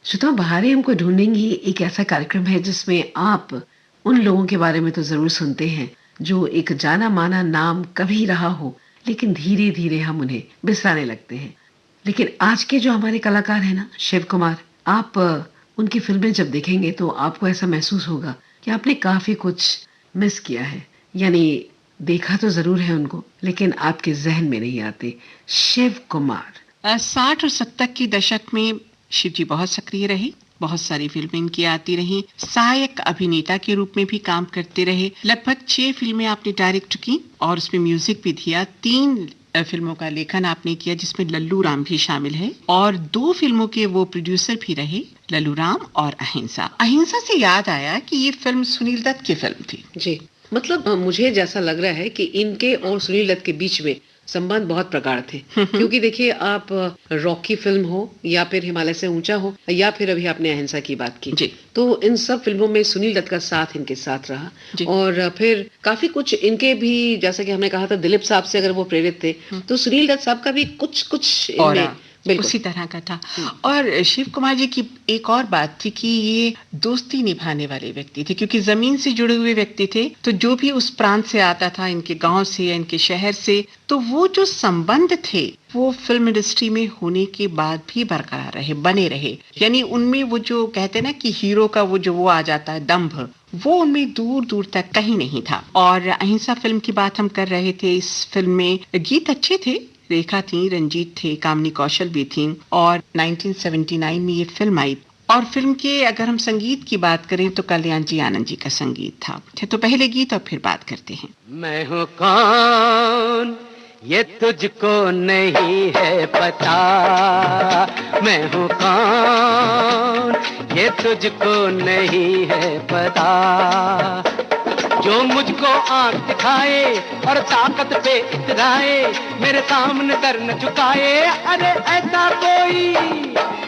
श्रोताओं, बहारें हमको ढूंढेंगी एक ऐसा कार्यक्रम है जिसमें आप उन लोगों के बारे में तो जरूर सुनते हैं जो एक जाना माना नाम कभी रहा हो, लेकिन धीरे धीरे हम उन्हें बिसराने लगते हैं। लेकिन आज के जो हमारे कलाकार हैं ना, शिव कुमार, आप उनकी फिल्में जब देखेंगे तो आपको ऐसा महसूस होगा कि आपने काफी कुछ मिस किया है। यानी देखा तो जरूर है उनको, लेकिन आपके जहन में नहीं आते। शिव कुमार 60 और 70 के दशक में शिव जी बहुत सक्रिय रहे। बहुत सारी फिल्में इनकी आती रही। सहायक अभिनेता के रूप में भी काम करते रहे। लगभग 6 फिल्में आपने डायरेक्ट की और उसमें म्यूजिक भी दिया। 3 फिल्मों का लेखन आपने किया जिसमें लल्लू राम भी शामिल है, और 2 फिल्मों के वो प्रोड्यूसर भी रहे, लल्लू राम और अहिंसा। अहिंसा से याद आया कि ये फिल्म सुनील दत्त की फिल्म थी। जी, मतलब मुझे जैसा लग रहा है कि इनके और सुनील दत्त के बीच में संबंध बहुत प्रगाढ़ थे। क्योंकि देखिए, आप रॉकी फिल्म हो या फिर हिमालय से ऊंचा हो या फिर अभी आपने अहिंसा की बात की, जी तो इन सब फिल्मों में सुनील दत्त का साथ इनके साथ रहा। जी और फिर काफी कुछ इनके भी, जैसा कि हमने कहा था, दिलीप साहब से अगर वो प्रेरित थे, तो सुनील दत्त साहब का भी कुछ कुछ और इनमें बिल्कुल। उसी तरह का था। और शिव कुमार जी की एक और बात थी कि ये दोस्ती निभाने वाले व्यक्ति थे, क्योंकि जमीन से जुड़े हुए व्यक्ति थे। तो जो भी उस प्रांत से आता था, इनके गांव से या इनके शहर से, तो वो जो संबंध थे वो फिल्म इंडस्ट्री में होने के बाद भी बरकरार रहे, बने रहे। यानी उनमें वो जो कहते हैं ना कि हीरो का वो आ जाता है दंभ, वो उनमें दूर दूर तक कहीं नहीं था। और अहिंसा फिल्म की बात हम कर रहे थे। इस फिल्म में गीत अच्छे थे, रेखा थी, रंजीत थे, कामनी कौशल भी थी। और 1979 में ये फिल्म आई। और फिल्म के अगर हम संगीत की बात करें तो कल्याण जी आनंद जी का संगीत था। तो पहले गीत और फिर बात करते हैं। मैं हूँ कौन ये तुझको नहीं है पता, मैं हूँ कौन ये तुझको नहीं है पता। जो मुझको आंख दिखाए और ताकत पे इतराए, मेरे सामने सर न झुकाए। अरे ऐसा कोई,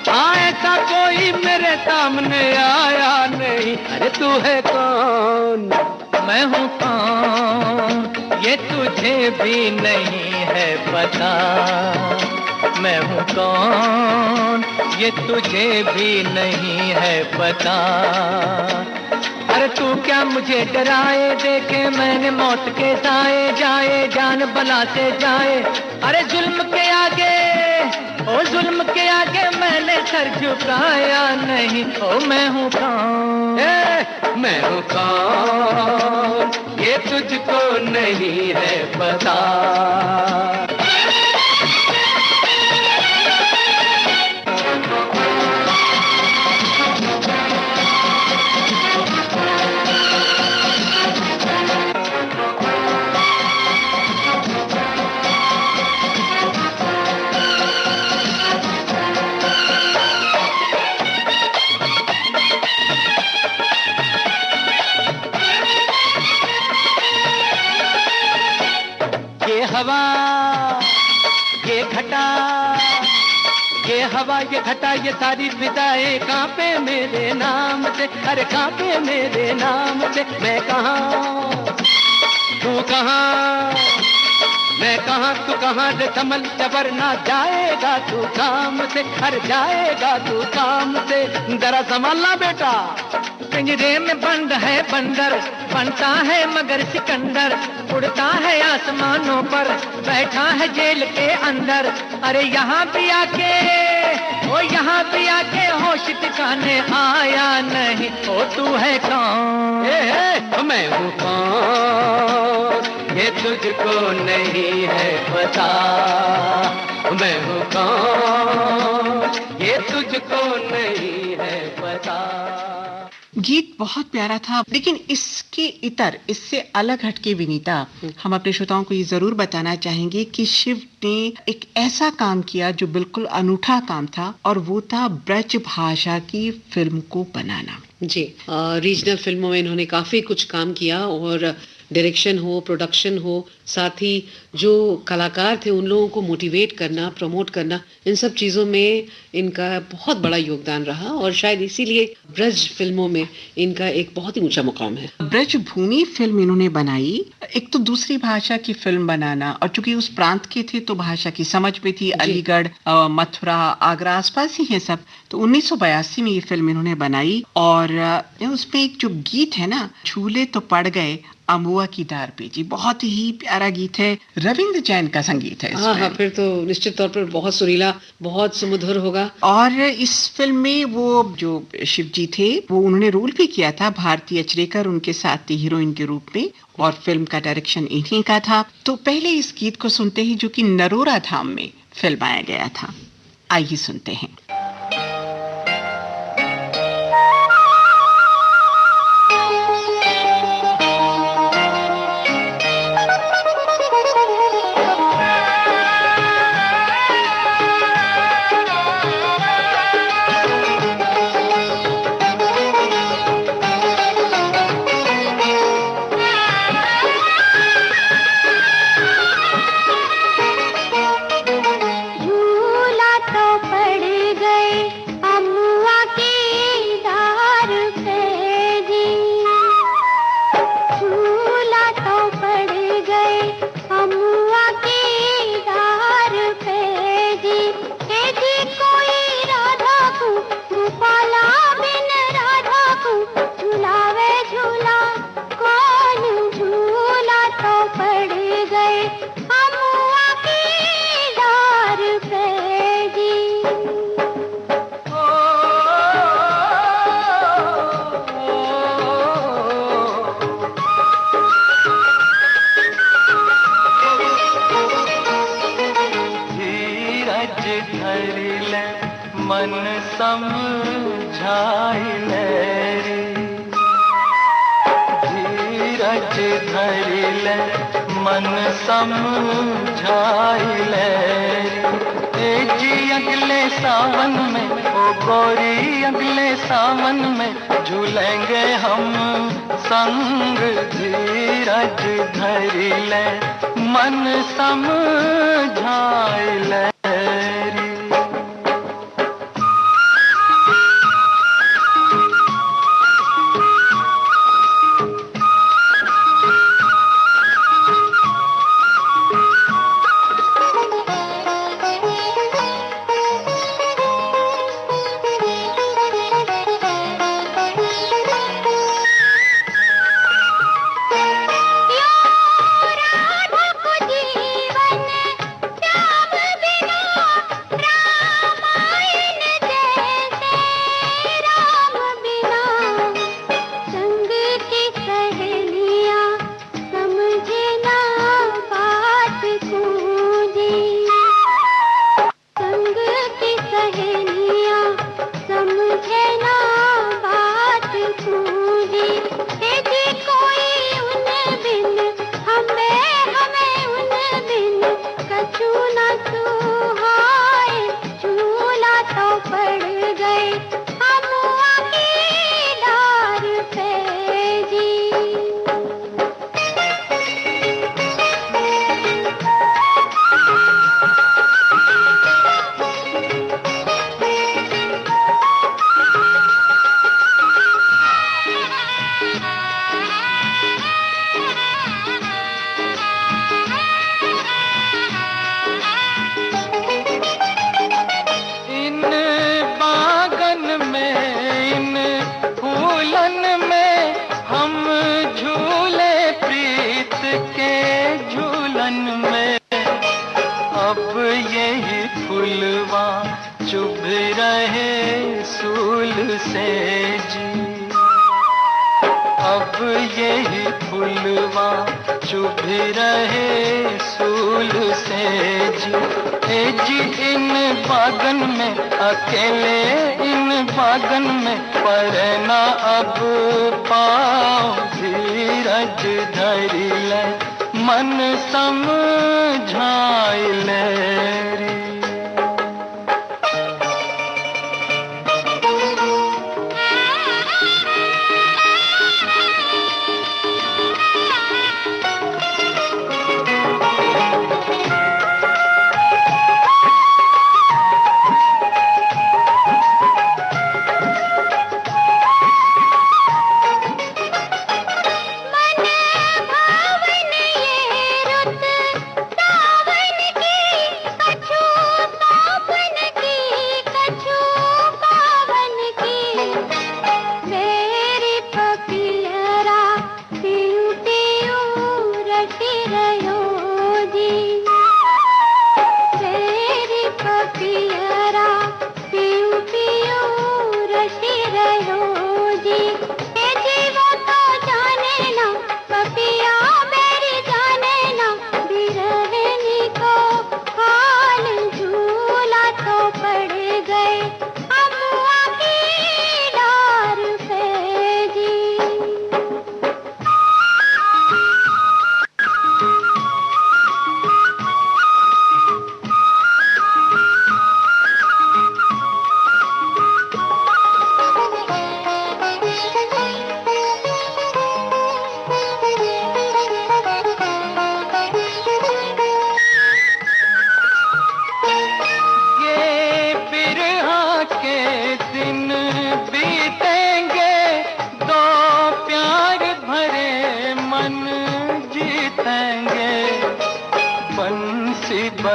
हाँ ऐसा कोई मेरे सामने आया नहीं। अरे तू है कौन? मैं हूँ कौन ये तुझे भी नहीं है पता, मैं हूँ कौन ये तुझे भी नहीं है पता। अरे तू क्या मुझे डराए, देखे मैंने मौत के साए, जाए जान बला से जाए। अरे जुल्म के आगे, ओ जुल्म के आगे मैंने सर झुकाया नहीं। ओ मैं हूँ कौन, मैं हूँ कौन ये तुझको नहीं है पता। हवा ये घटा, ये हवा ये घटा ये सारी फिजाएं कांपे मेरे नाम से। अरे कांपे मेरे नाम से। मैं कहाँ तू कहाँ, मैं कहाँ तू कहाँ, रे संभल जबर ना जाएगा तू काम से। अरे जाएगा तू काम से। जरा संभालना बेटा, पिंजरे में बंद है बंदर, बनता है मगर सिकंदर, उड़ता है आसमानों पर, बैठा है जेल के अंदर। अरे यहाँ भी आके, ओ यहाँ भी आके होश ठिकाने आया नहीं। ओ तू है कौन? मैं हूँ कौन ये तुझको नहीं है पता, मैं हूँ कौन ये तुझको नहीं है पता। गीत बहुत प्यारा था, लेकिन इसके इतर, इससे अलग हटके विनीता, हम अपने श्रोताओं को ये जरूर बताना चाहेंगे कि शिव ने एक ऐसा काम किया जो बिल्कुल अनूठा काम था, और वो था ब्रज भाषा की फिल्म को बनाना। जी, रीजनल फिल्मों में इन्होंने काफी कुछ काम किया और डायरेक्शन हो, प्रोडक्शन हो, साथ ही जो कलाकार थे उन लोगों को मोटिवेट करना, प्रमोट करना, इन सब चीज़ों में इनका बहुत बड़ा योगदान रहा और शायद इसीलिए ब्रज फिल्मों में इनका एक बहुत ही ऊंचा मुकाम है। ब्रज भूमि फिल्म इन्होंने बनाई। एक तो दूसरी भाषा की फिल्म बनाना, और चूंकि उस प्रांत के थे तो भाषा की समझ में थी। अलीगढ़, मथुरा, आगरा आसपास ही है सब। तो 1982 में ये फिल्म इन्होंने बनाई और उसमें एक जो गीत है ना, झूले तो पड़ गए अमुआ की डार पे, जी बहुत ही प्यारा गीत है। रविंद्र जैन का संगीत है इसमें। हाँ, फिर तो निश्चित तौर पर बहुत सुरीला, बहुत सुमधुर होगा। और इस फिल्म में वो जो शिव जी थे वो उन्होंने रोल भी किया था, भारती अचरेकर उनके साथ थी हीरोइन के रूप में, और फिल्म का डायरेक्शन इन्हीं का था। तो पहले इस गीत को सुनते हैं जो कि नरोरा धाम में फिल्माया गया था। आइए सुनते हैं।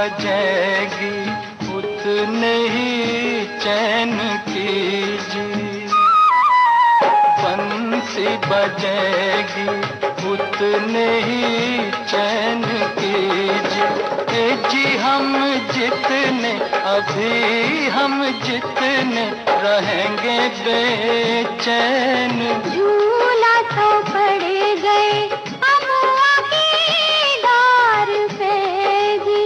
बजेगी उतने ही चैन कीजिए, बंसी बजेगी उतने ही चैन कीजिए। ए जी हम जितने अभी हम जितने रहेंगे बेचैन, झूला तो पड़ गए अमुआ की डार पे जी।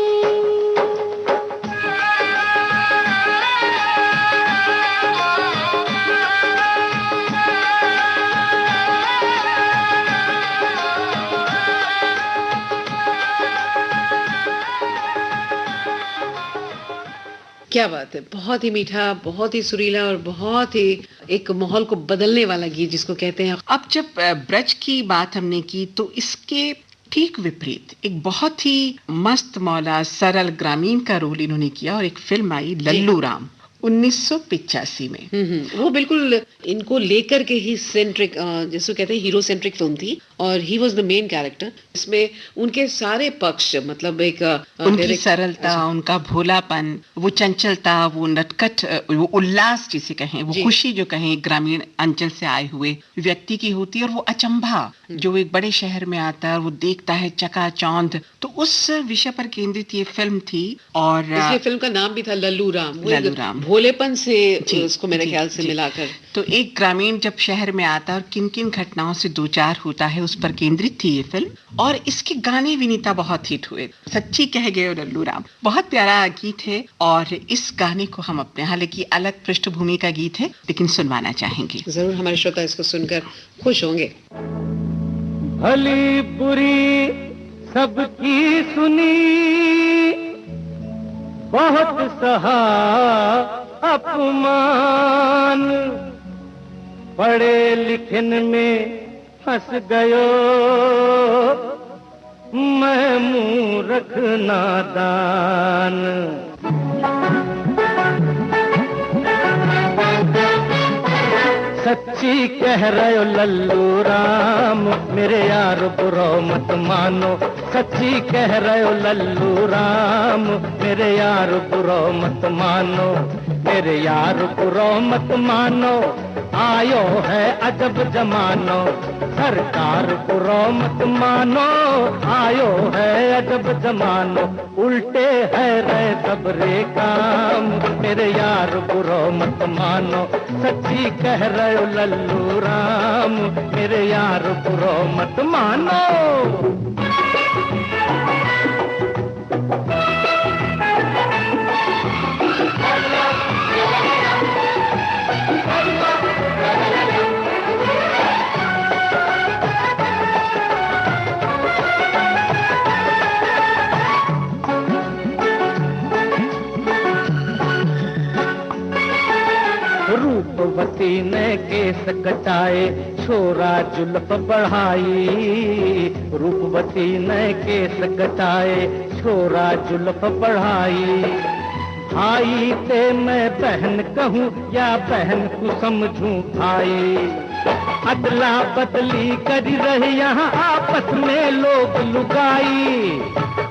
क्या बात है, बहुत ही मीठा, बहुत ही सुरीला और बहुत ही एक माहौल को बदलने वाला गीत जिसको कहते हैं। अब जब ब्रज की बात हमने की तो इसके ठीक विपरीत एक बहुत ही मस्त मौला सरल ग्रामीण का रोल इन्होंने किया और एक फिल्म आई लल्लू राम 1985 में। वो बिल्कुल इनको लेकर के ही सेंट्रिक, जिसको कहते हैं हीरो सेंट्रिक फिल्म थी और he was the main character. इसमें उनके सारे पक्ष, मतलब एक उनकी सरलता, उनका भोलापन, वो चंचलता, वो नटखट, वो उल्लास जिसे कहें, वो खुशी जो कहें ग्रामीण अंचल से आए हुए व्यक्ति की होती है, और वो अचंभा जो एक बड़े शहर में आता है और वो देखता है चकाचौंध। तो उस विषय पर केंद्रित ये फिल्म थी और इसलिए फिल्म का नाम भी था लल्लू राम। लल्लू राम भोलेपन से उसको मेरे ख्याल से मिलाकर। तो एक ग्रामीण जब शहर में आता है और किन किन घटनाओं से दो चार होता है, उस पर केंद्रित थी ये फिल्म। और इसके गाने विनीता बहुत हिट हुए, सच्ची कह गए हो लल्लू राम, बहुत प्यारा गीत है। और इस गाने को हम अपने, हालांकि अलग पृष्ठभूमि का गीत है, लेकिन सुनवाना चाहेंगे। जरूर हमारे श्रोता इसको सुनकर खुश होंगे। भली बुरी सबकी सुनी, बहुत सहा अपमान, पढ़े लिखन में फंस गयो मैं मूर्ख नादान। सच्ची कह रहे हो लल्लू राम, मेरे यार बुरो मत मानो। सच्ची कह रहे हो लल्लू राम, मेरे यार बुरो मत मानो। मेरे यार बुरो मत मानो, आयो है अजब जमानो। सरकार बुरो मत मानो, आयो है अजब जमानो। उल्टे है रे सब रे काम, मेरे यार बुरो मत मानो। सच्ची कह रहे हो लल्लू राम, मेरे यार बुरो मत मानो। रूपवती ने केस कटाए, छोरा जुल्फ बढ़ाई। रूपवती ने केस कटाए, छोरा जुल्फ बढ़ाई। भाई ते मैं बहन कहूँ या बहन को समझूं भाई। अदला बदली कर रहे यहाँ आपस में लोग लुगाई।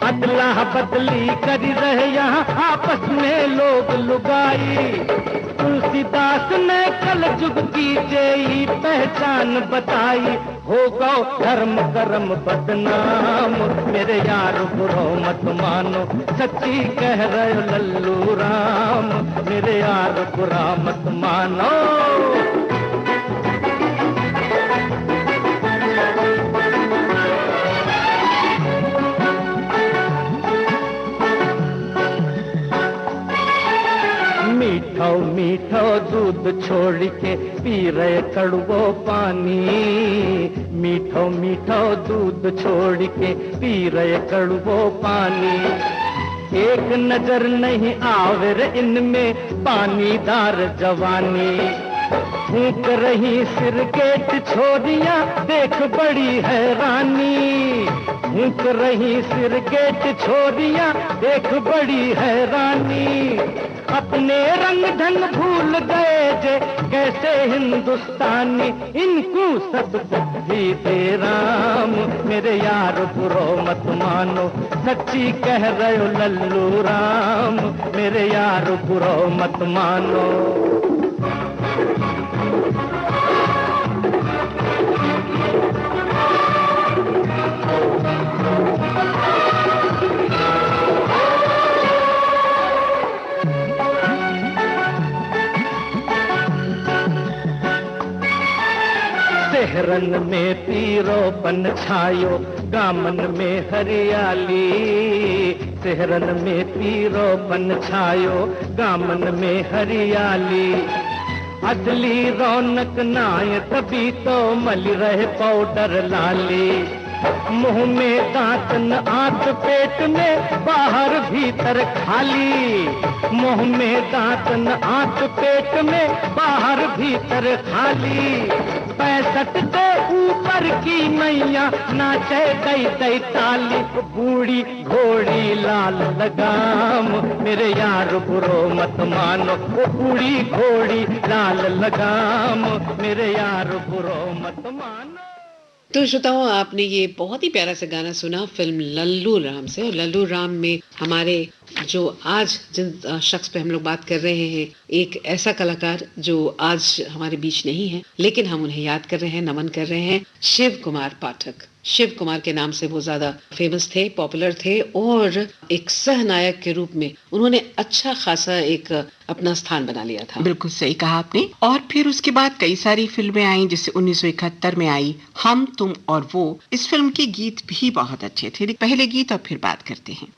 अदला बदली कर रहे यहाँ आपस में लोग लुगाई। तुलसीदास ने कल जुग की जेई पहचान बताई। हो गो धर्म कर्म बदनाम, मेरे यार बुरो मत मानो। सच्ची कह रहे हो लल्लू राम, मेरे यार बुरा मत मानो। मीठो मीठो दूध छोड़ के पी रहे कड़वो पानी। मीठो मीठो दूध छोड़ के पी रहे कड़वो पानी। एक नजर नहीं आवे रे इनमें पानीदार जवानी। फूंक रही सिरकेट छोरियां देख बड़ी हैरानी। भूख रही सिरगेट छोरियां देख बड़ी हैरानी, अपने रंग ढंग भूल गए जे कैसे हिंदुस्तानी, इनको सब बुद्धि दे राम, मेरे यार बुरो मत मानो, सच्ची कह रहे हो लल्लू राम, मेरे यार बुरो मत मानो। सेहरन में पीरोपन छायो, गामन में हरियाली, सेहरन में पीरोपन छायो, गामन में हरियाली, असली रौनक नाय तभी तो मल रहे पाउडर लाली, मुंह में दांत न आंत पेट में बाहर भीतर खाली, मुंह में दांत न आंत पेट में बाहर भीतर खाली, 65 के ऊपर की मैया नाचे दई दई ताली, बूढ़ी घोड़ी लाल लगाम, मेरे यार बुरो मत मानो, वो बूढ़ी घोड़ी लाल लगाम, मेरे यार बुरो मत मानो। तो श्रोताओं, आपने ये बहुत ही प्यारा सा गाना सुना फिल्म लल्लू राम से। और लल्लू राम में हमारे जो आज जिन शख्स पे हम लोग बात कर रहे हैं, एक ऐसा कलाकार जो आज हमारे बीच नहीं है, लेकिन हम उन्हें याद कर रहे हैं, नमन कर रहे हैं, शिव कुमार पाठक। शिव कुमार के नाम से वो ज्यादा फेमस थे, पॉपुलर थे, और एक सहनायक के रूप में उन्होंने अच्छा खासा एक अपना स्थान बना लिया था। बिल्कुल सही कहा आपने। और फिर उसके बाद कई सारी फिल्में आई, जैसे 1971 में आई हम तुम और वो। इस फिल्म के गीत भी बहुत अच्छे थे। पहले गीत और फिर बात करते हैं।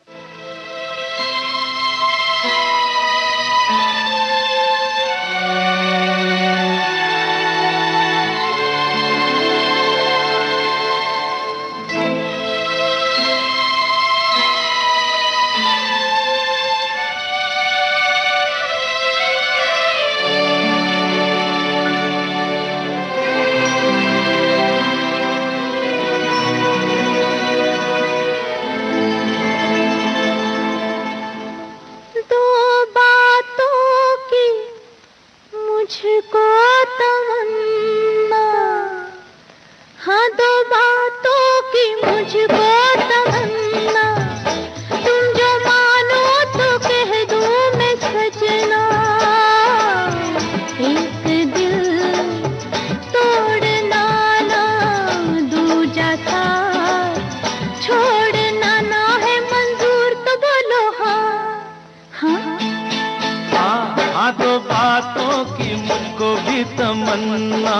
तमन्ना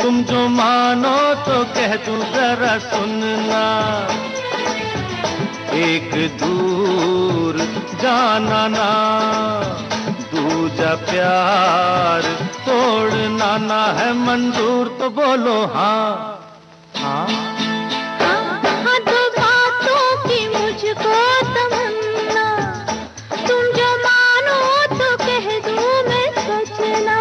तुम जो मानो तो कह दूं जरा सुनना, एक दूर जाना ना दूजा प्यार तोड़ना ना है मंजूर, तो बोलो हाँ हाँ हाँ। दो बातों की मुझको तमन्ना, तुम जो मानो तो कह दूं मैं सजना।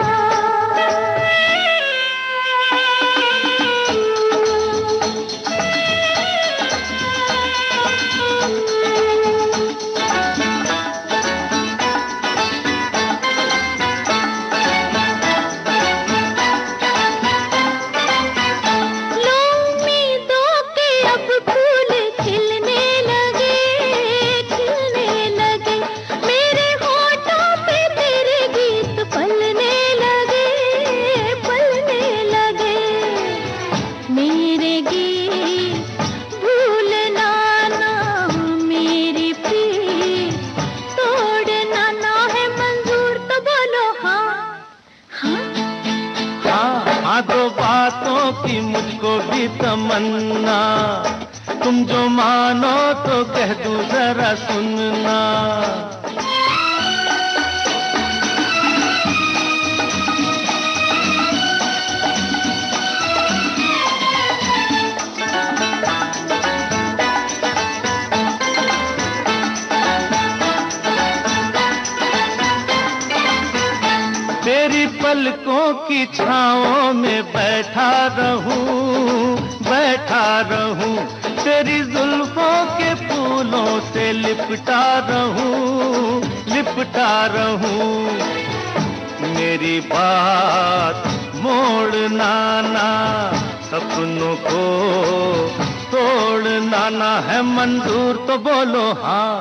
तमन्ना तुम जो मानो तो कह दूं जरा सुनना। तेरी पलकों की छाँवों में बैठा रहूं तेरी जुल्फों के फूलों से लिपटा रहूं मेरी बात मोड़ना ना सपनों को तोड़ना ना है मंजूर तो बोलो हाँ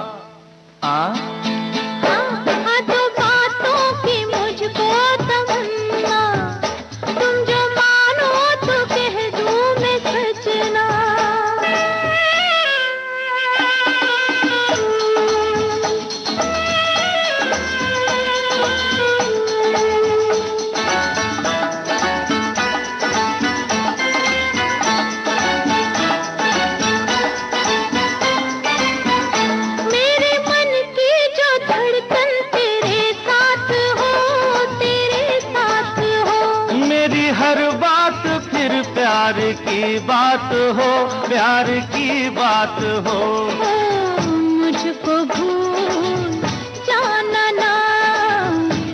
हाँ हाँ तो बातों की मुझको तमन्ना तुम जो मानो तो कह दूं मैं सजना मेरे मन की जो धड़कन तेरे साथ हो मेरी हर बात फिर प्यार की बात हो मुझको भूल जाना ना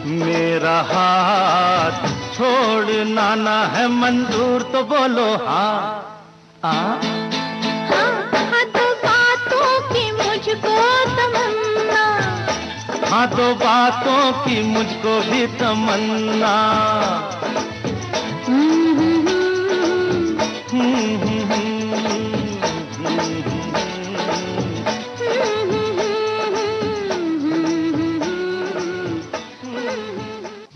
मेरा हाथ छोड़ना ना है मंजूर तो बोलो हाँ हाँ हाँ तो बातों की मुझको तमन्ना हाँ तो बातों की मुझको भी तमन्ना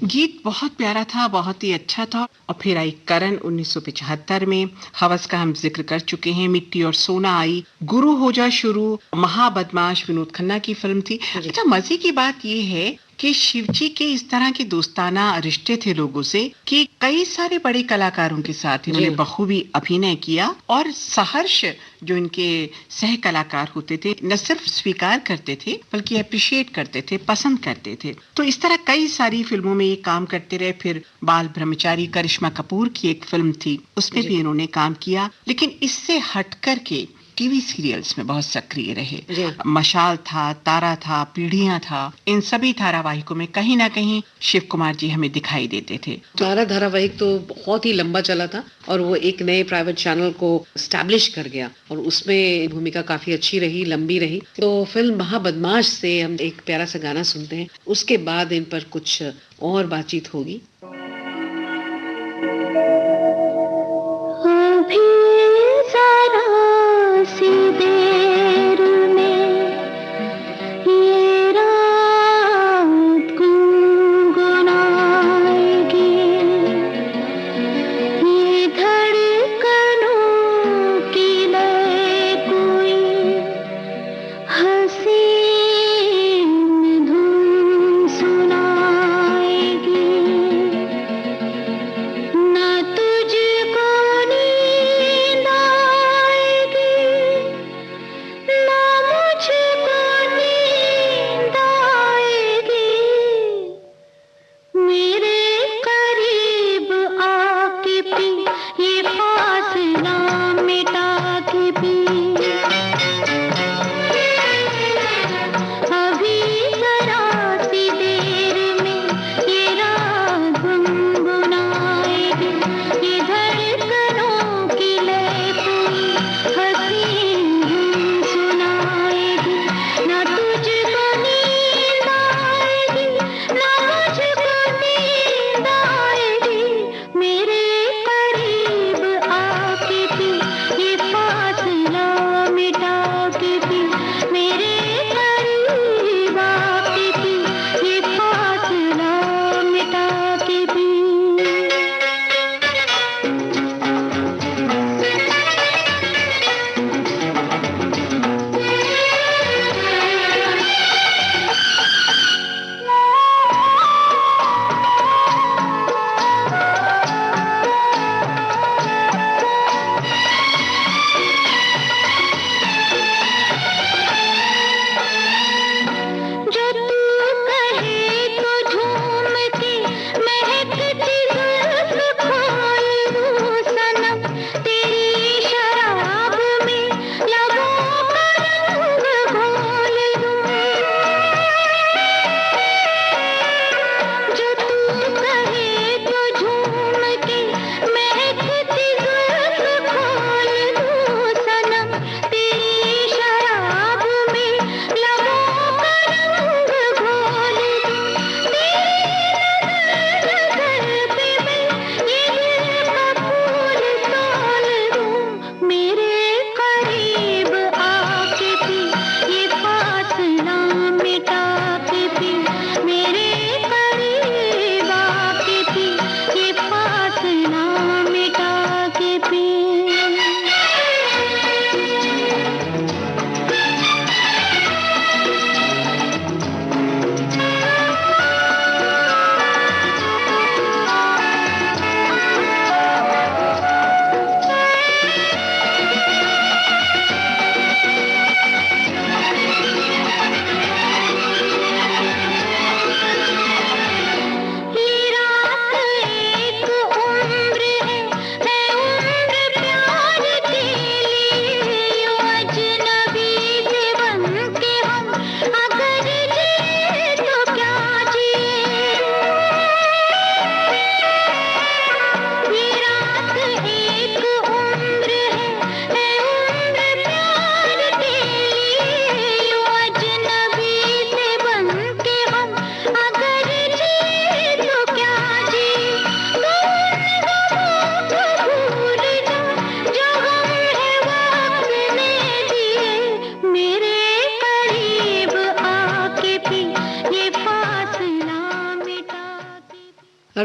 गीत बहुत प्यारा था, बहुत ही अच्छा था। और फिर आई करण 1975 में, हवस का हम जिक्र कर चुके हैं, मिट्टी और सोना आई, गुरु हो जा शुरू, महाबदमाश विनोद खन्ना की फिल्म थी। अच्छा, मजे की बात ये है कि शिवजी के इस तरह के दोस्ताना रिश्ते थे लोगों से कि कई सारे बड़े कलाकारों के साथ इन्होंने बखूबी अभिनय किया और सहर्ष जो इनके सह कलाकार होते थे न सिर्फ स्वीकार करते थे बल्कि अप्रिशिएट करते थे, पसंद करते थे। तो इस तरह कई सारी फिल्मों में ये काम करते रहे। फिर बाल ब्रह्मचारी करिश्मा कपूर की एक फिल्म थी, उसमें भी इन्होंने काम किया, लेकिन इससे हट कर के टीवी सीरियल्स में बहुत सक्रिय रहे। मशाल था, तारा था, पीढ़ियां था, इन सभी धारावाहिकों में कहीं ना कहीं शिव कुमार जी हमें दिखाई देते थे। तारा धारावाहिक तो बहुत ही लंबा चला था और वो एक नए प्राइवेट चैनल को स्टैब्लिश कर गया और उसमें भूमिका काफी अच्छी रही, लंबी रही। तो फिल्म महाबदमाश से हम एक प्यारा सा गाना सुनते हैं, उसके बाद इन पर कुछ और बातचीत होगी। सी देर में ये रात गुनगुनाएगी, ये धड़कनों की लय कोई हसीन धुन सुनाएगी, न तू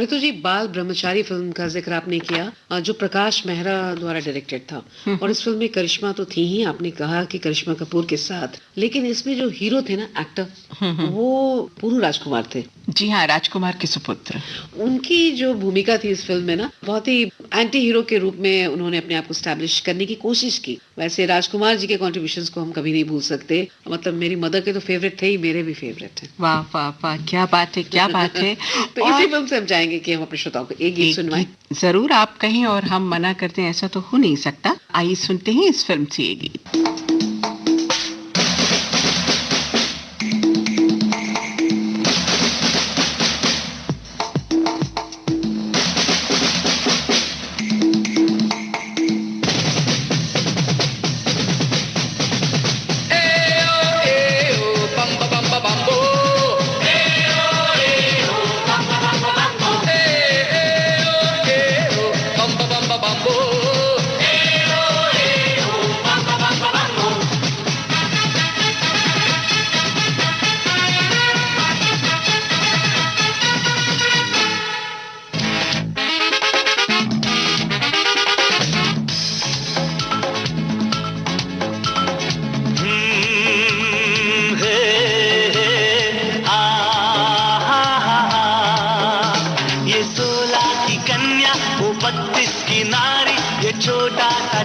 रितु जी, बाल ब्रह्मचारी फिल्म का जिक्र आपने किया, जो प्रकाश मेहरा द्वारा डायरेक्टेड था, और इस फिल्म में करिश्मा तो थी ही, आपने कहा कि करिश्मा कपूर के साथ, लेकिन इसमें जो हीरो थे ना, एक्टर, वो पूरू राजकुमार थे। जी हाँ, राजकुमार के सुपुत्र। उनकी जो भूमिका थी इस फिल्म में ना, बहुत ही एंटी हीरो के रूप में उन्होंने अपने आप को स्टैब्लिश करने की कोशिश की। वैसे राजकुमार जी के कॉन्ट्रीब्यूशंस को हम कभी नहीं भूल सकते, मतलब मेरी मदर के तो फेवरेट थे ही, मेरे भी फेवरेट हैं। वाह वाह वाह, क्या बात है, क्या बात है। तो इसी फिल्म से हम चाहेंगे कि हम अपने श्रोताओं को एक गीत सुनवाएं। जरूर, आप कहीं और हम मना करते हैं ऐसा तो हो नहीं सकता। आइए सुनते हैं इस फिल्म से ये गीत।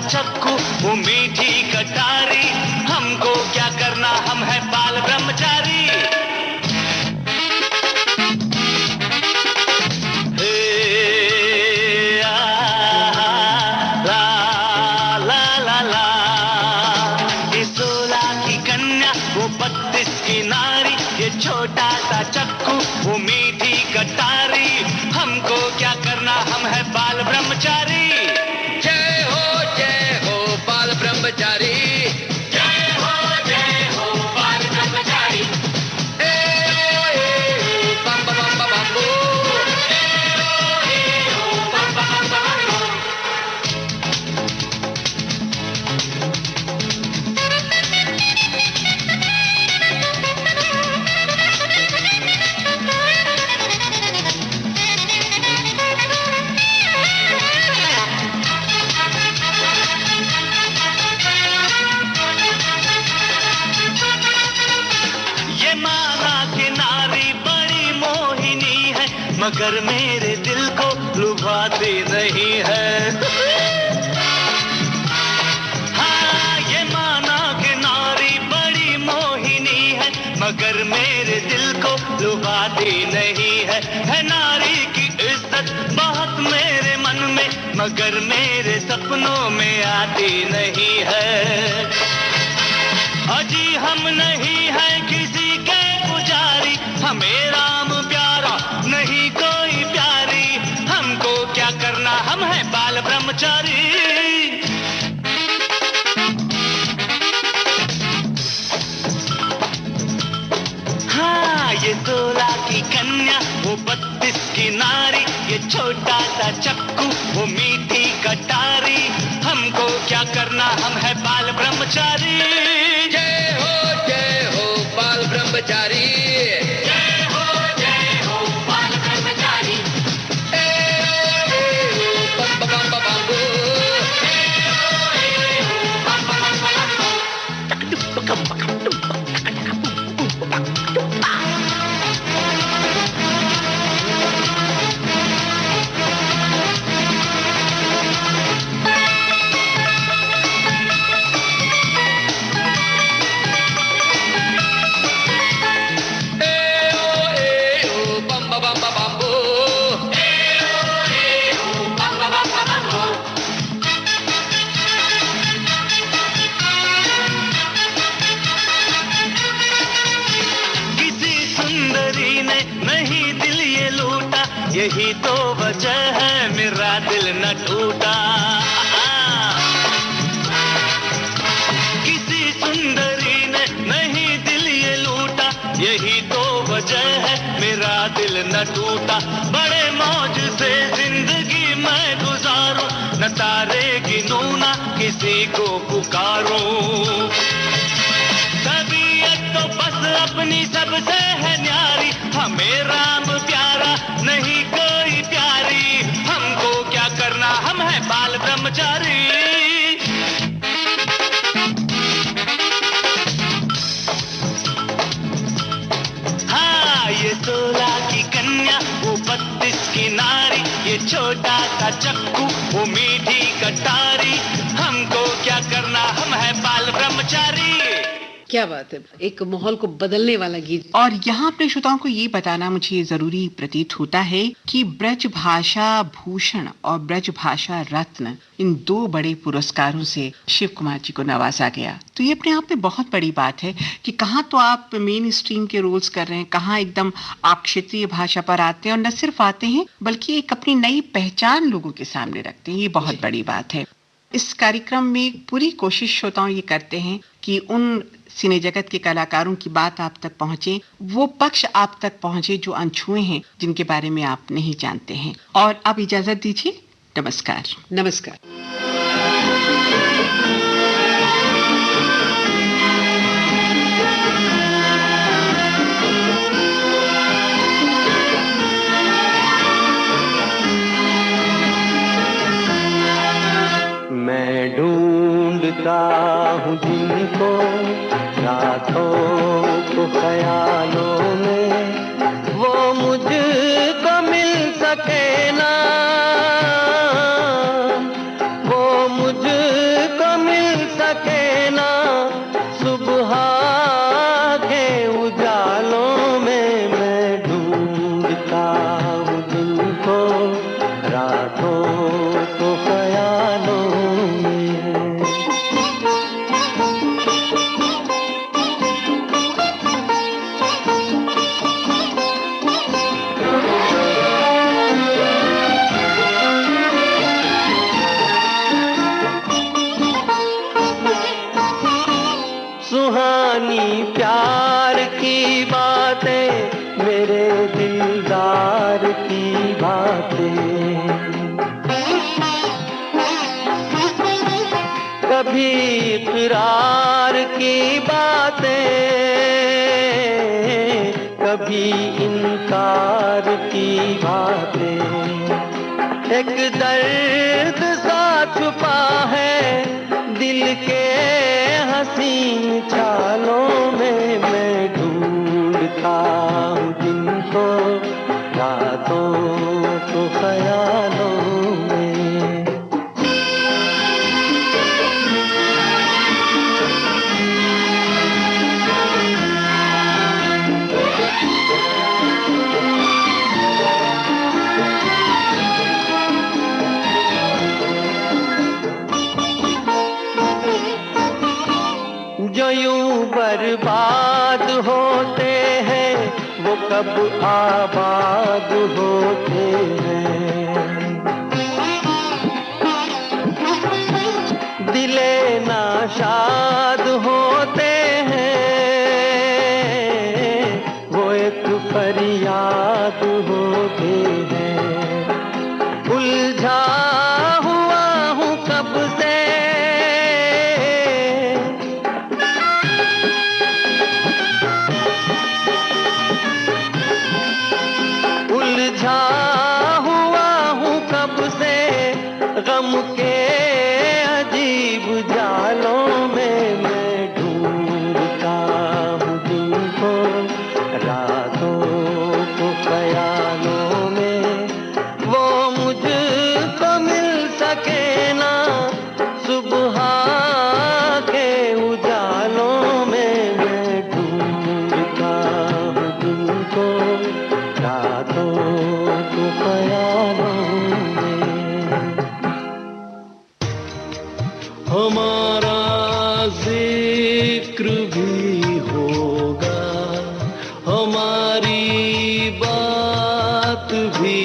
चक्कू वो मीठी कटारी, हमको क्या करना, हम है बाल ब्रह्मचारी। ला ला ला ला, ये 16 की कन्या, वो 32 की नारी, ये छोटा सा चक्कू वो मीठी कटारी, हमको क्या करना, हम है बाल ब्रह्मचारी। ब्रह्मचारी, जय हो बाल ब्रह्मचारी। ए ओ बम बम बम बम बो, ए ओ बम बम बम बम बो। मगर मेरे दिल को लुभाती नहीं है। हाँ, ये माना कि नारी बड़ी मोहिनी है, मगर मेरे दिल को लुभाती नहीं है नारी की इज्जत बहुत मेरे मन में, मगर मेरे सपनों में आती नहीं है। अजी हम नहीं है किसी के पुजारी, हमें राम प्यारा नहीं कोई प्यारी, हमको क्या करना, हम है बाल ब्रह्मचारी। हाँ, ये 16 की कन्या, वो 32 की नारी, ये छोटा सा चक्कू वो मीठी कटारी, हमको क्या करना, हम है बाल ब्रह्मचारी। जय हो बाल ब्रह्मचारी। यही तो वजह है मेरा दिल न टूटा। किसी सुंदरी ने नहीं दिल ये लूटा, यही तो वजह है मेरा दिल न टूटा। बड़े मौज से जिंदगी मैं गुजारूं, न तारे गिनूं न किसी को पुकारूं। तबीयत तो बस अपनी सबसे है न्यारी, हमें राम प्यारा नहीं कोई प्यारा। छोटा सा चक्कू, वो मीठी कटारी, हमको क्या करना, हम है बाल ब्रह्मचारी। क्या बात है, एक माहौल को बदलने वाला गीत। और यहाँ अपने श्रोताओं को ये बताना मुझे जरूरी प्रतीत होता है कि ब्रज भाषा भूषण और ब्रज भाषा रत्न, इन 2 बड़े पुरस्कारों से शिव कुमार जी को नवाजा गया। तो ये अपने आप में बहुत बड़ी बात है कि कहाँ तो आप मेन स्ट्रीम के रोल्स कर रहे हैं, कहाँ एकदम आप क्षेत्रीय भाषा पर आते हैं, और न सिर्फ आते हैं बल्कि एक अपनी नई पहचान लोगों के सामने रखते हैं। ये बहुत बड़ी बात है। इस कार्यक्रम में पूरी कोशिश श्रोताओं ये करते हैं कि उन सिने जगत के कलाकारों की बात आप तक पहुंचे, वो पक्ष आप तक पहुंचे जो अनछुए हैं, जिनके बारे में आप नहीं जानते हैं। और अब इजाजत दीजिए, नमस्कार। नमस्कार। मैं ढूंढता हूँ जिनको रातों को ख्यालों में, वो मुझको मिल सके ना, वो मुझको मिल सके ना, सुबह के उजालों में। मैं ढूंढता हूँ जिनको रातों को ख्यालों में। सुहानी प्यार की बातें, मेरे दिलदार की बातें, कभी इकरार की बातें, कभी इनकार की बातें। एक दर्द सा छुपा है दिल के हसीन चालों में। मैं ढूंढता हूँ जिनको रातों को ख्यालों में। जो यूं बर्बाद होते हैं, वो कब आबाद होते हैं। दिले नाशाद होते हैं, वो एक फरियाद होते हैं। उलझा हुआ हूँ कब से, उलझा हुआ हूँ कब से गम के अजीब जालों में। मैं ढूंढता हूँ जिनको रातों को ख्यालों में, वो मुझको मिल सके ना, सुबह के उजालों में। मैं ढूंढता हूँ जिनको रातों को ख्यालों में। हमारा जिक्र भी होगा, हमारी बात भी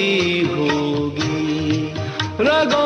होगी, रगों